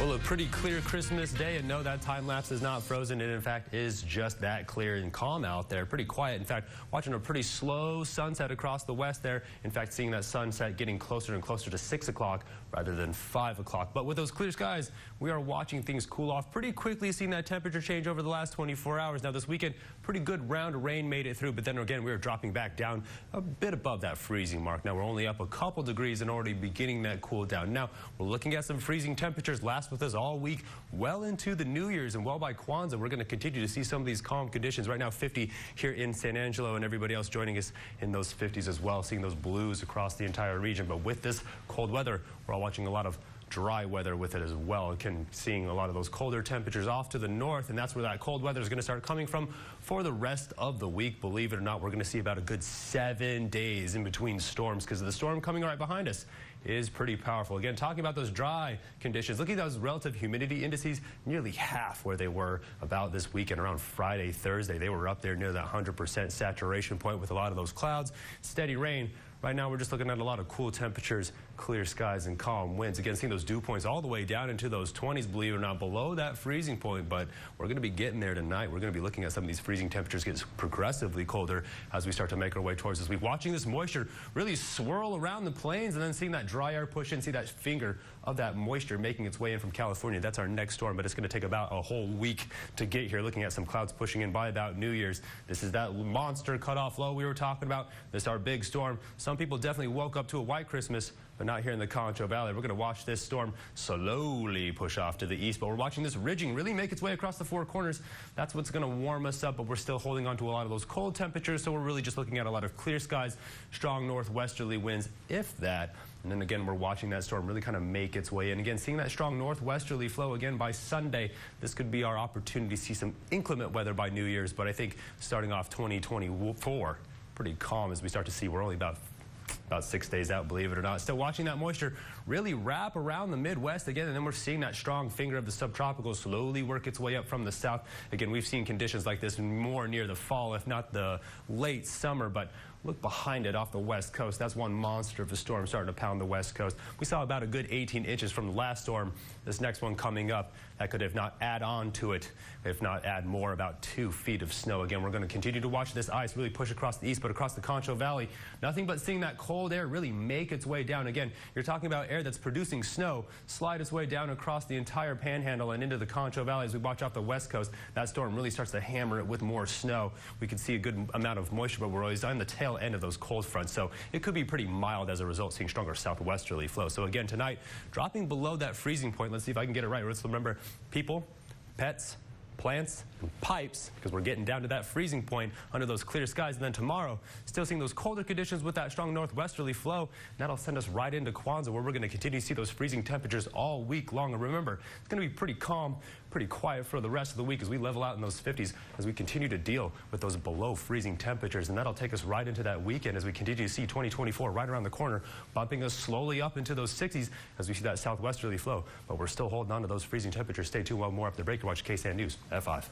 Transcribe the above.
Well, a pretty clear Christmas day, and no, that time lapse is not frozen. It, in fact, is just that clear and calm out there. Pretty quiet. In fact, watching a pretty slow sunset across the west there. In fact, seeing that sunset getting closer and closer to 6 o'clock rather than 5 o'clock. But with those clear skies, we are watching things cool off pretty quickly, seeing that temperature change over the last 24 hours. Now, this weekend, pretty good round of rain made it through, but then again, we are dropping back down a bit above that freezing mark. Now, we're only up a couple degrees and already beginning that cool down. Now, we're looking at some freezing temperatures last with us all week, well into the New Year's and well by Kwanzaa. We're going to continue to see some of these calm conditions. Right now, 50 here in San Angelo, and everybody else joining us in those 50s as well, seeing those blues across the entire region. But with this cold weather, we're all watching a lot of dry weather with it as well. Seeing a lot of those colder temperatures off to the north, and that's where that cold weather is going to start coming from for the rest of the week. Believe it or not, we're going to see about a good 7 days in between storms, because the storm coming right behind us is pretty powerful. Again, talking about those dry conditions, looking at those relative humidity indices, nearly half where they were about this weekend. Around Friday, Thursday, they were up there near that 100% saturation point with a lot of those clouds, steady rain. Right now, we're just looking at a lot of cool temperatures, clear skies, and calm winds. Again, seeing those dew points all the way down into those 20s, believe it or not, below that freezing point. But we're going to be getting there tonight. We're going to be looking at some of these freezing temperatures get progressively colder as we start to make our way towards this week. Watching this moisture really swirl around the plains, and then seeing that dry air push in, see that finger of that moisture making its way in from California. That's our next storm, but it's going to take about a whole week to get here. Looking at some clouds pushing in by about New Year's. This is that monster cutoff low we were talking about. This is our big storm. Some people definitely woke up to a white Christmas, but not here in the Concho Valley. We're going to watch this storm slowly push off to the east, but we're watching this ridging really make its way across the four corners. That's what's going to warm us up, but we're still holding on to a lot of those cold temperatures, so we're really just looking at a lot of clear skies, strong northwesterly winds, if that. And then again, we're watching that storm really kind of make its way in. Again, seeing that strong northwesterly flow again by Sunday, this could be our opportunity to see some inclement weather by New Year's, but I think starting off 2024, pretty calm as we start to see we're only about 6 days out, believe it or not. Still watching that moisture really wrap around the Midwest again, and then we're seeing that strong finger of the subtropical slowly work its way up from the south. Again, we've seen conditions like this more near the fall, if not the late summer, but look behind it off the west coast. That's one monster of a storm starting to pound the west coast. We saw about a good 18 inches from the last storm. This next one coming up, that could, if not add on to it, if not add more, about 2 feet of snow. Again, we're going to continue to watch this ice really push across the east, but across the Concho Valley, nothing but seeing that cold air really make its way down. Again, you're talking about air that's producing snow, slide its way down across the entire panhandle and into the Concho Valley. As we watch off the west coast, that storm really starts to hammer it with more snow. We can see a good amount of moisture, but we're always on the tail end of those cold fronts, so it could be pretty mild as a result, seeing stronger southwesterly flow. So again, tonight, dropping below that freezing point. Let's see if I can get it right. Let's remember people, pets, plants, and pipes, because we're getting down to that freezing point under those clear skies. And then tomorrow, still seeing those colder conditions with that strong northwesterly flow. That'll send us right into Kwanzaa, where we're going to continue to see those freezing temperatures all week long. And remember, it's going to be pretty calm, pretty quiet for the rest of the week as we level out in those 50s as we continue to deal with those below freezing temperatures. And that'll take us right into that weekend as we continue to see 2024 right around the corner, bumping us slowly up into those 60s as we see that southwesterly flow. But we're still holding on to those freezing temperatures. Stay tuned. Well, more after the break. You watch KSAN News at 5.